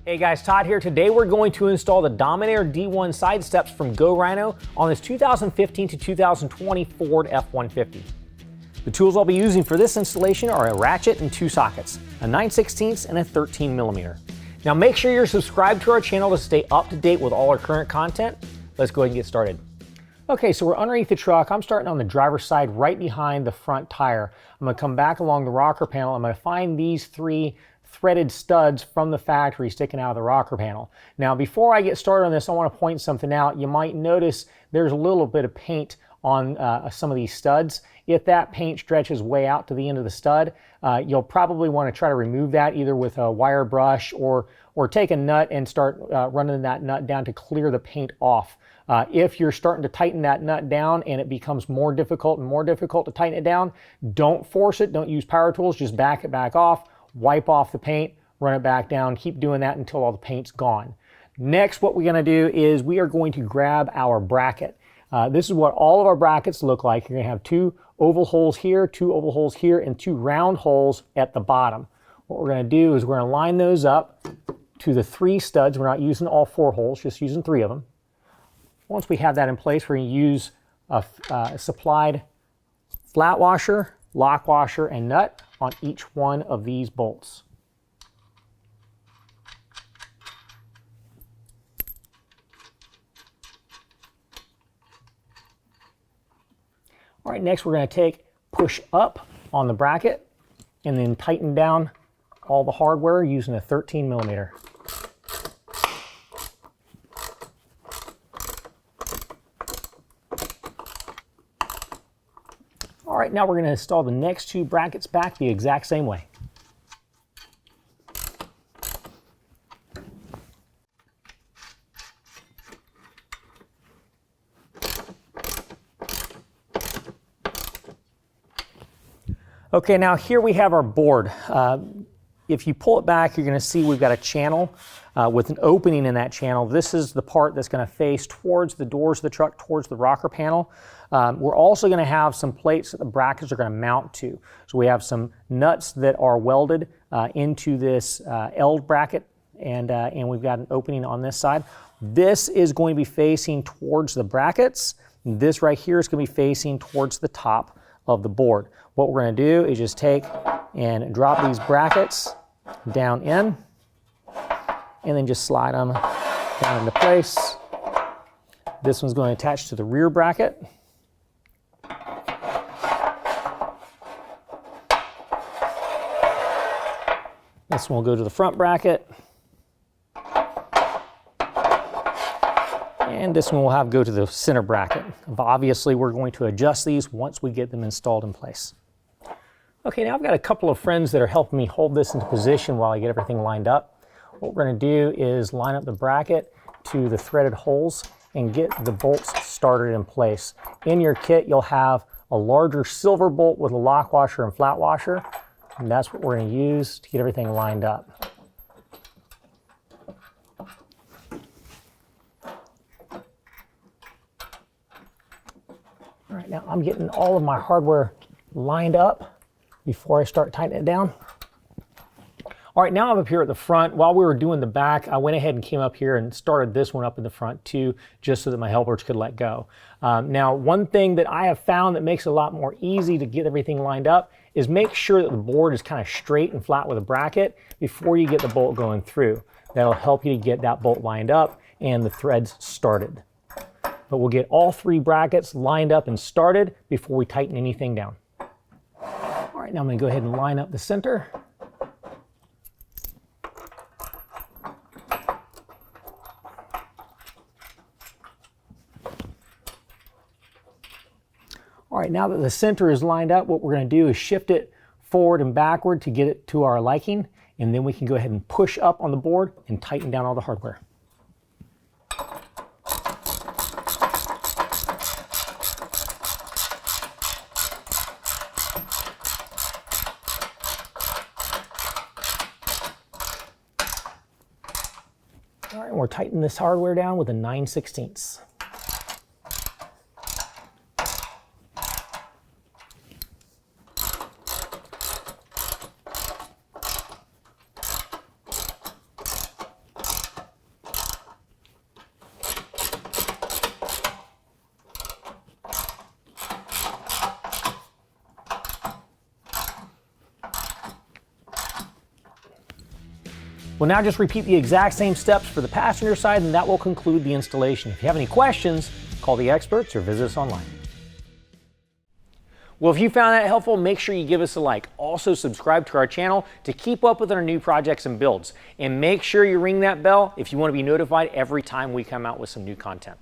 Hey guys, Todd here. Today we're going to install the Dominator D1 side steps from Go Rhino on this 2015 to 2020 Ford F-150. The tools I'll be using for this installation are a ratchet and two sockets, a 9/16 and a 13mm. Now make sure you're subscribed to our channel to stay up to date with all our current content. Let's go ahead and get started. Okay, so we're underneath the truck. I'm starting on the driver's side right behind the front tire. I'm going to come back along the rocker panel. I'm going to find these three threaded studs from the factory sticking out of the rocker panel. Now before I get started on this, I want to point something out. You might notice there's a little bit of paint on some of these studs. If that paint stretches way out to the end of the stud, you'll probably want to try to remove that either with a wire brush or take a nut and start running that nut down to clear the paint off. If you're starting to tighten that nut down and it becomes more difficult and more difficult to tighten it down, don't force it, don't use power tools, just back it back off, wipe off the paint, run it back down, keep doing that until all the paint's gone. Next, what we're going to do is we are going to grab our bracket. This is what all of our brackets look like. You're going to have two oval holes here, and two round holes at the bottom. What we're going to do is we're going to line those up to the three studs. We're not using all four holes, just using three of them. Once we have that in place, we're going to use a supplied flat washer, lock washer, and nut on each one of these bolts. All right, next we're going to push up on the bracket and then tighten down all the hardware using a 13mm. All right, now we're going to install the next two brackets back the exact same way. Okay, now here we have our board. If you pull it back, you're going to see we've got a channel with an opening in that channel. This is the part that's going to face towards the doors of the truck, towards the rocker panel. We're also going to have some plates that the brackets are going to mount to. So we have some nuts that are welded into this L bracket, and we've got an opening on this side. This is going to be facing towards the brackets. This right here is going to be facing towards the top of the board. What we're going to do is just take and drop these brackets down in, and then just slide them down into place. This one's going to attach to the rear bracket. This one will go to the front bracket. And this one will go to the center bracket. Obviously, we're going to adjust these once we get them installed in place. Okay, now I've got a couple of friends that are helping me hold this into position while I get everything lined up. What we're going to do is line up the bracket to the threaded holes and get the bolts started in place. In your kit, you'll have a larger silver bolt with a lock washer and flat washer, and that's what we're going to use to get everything lined up. All right, now I'm getting all of my hardware lined up before I start tightening it down. All right, now I'm up here at the front. While we were doing the back, I went ahead and came up here and started this one up in the front too, just so that my helpers could let go. Now, one thing that I have found that makes it a lot more easy to get everything lined up is make sure that the board is kind of straight and flat with a bracket before you get the bolt going through. That'll help you to get that bolt lined up and the threads started. But we'll get all three brackets lined up and started before we tighten anything down. All right, now I'm going to go ahead and line up the center. All right, now that the center is lined up, what we're going to do is shift it forward and backward to get it to our liking, and then we can go ahead and push up on the board and tighten down all the hardware. All right, we're tightening this hardware down with a 9/16. We'll now just repeat the exact same steps for the passenger side, and that will conclude the installation. If you have any questions, call the experts or visit us online. Well, if you found that helpful, make sure you give us a like. Also, subscribe to our channel to keep up with our new projects and builds. And make sure you ring that bell if you want to be notified every time we come out with some new content.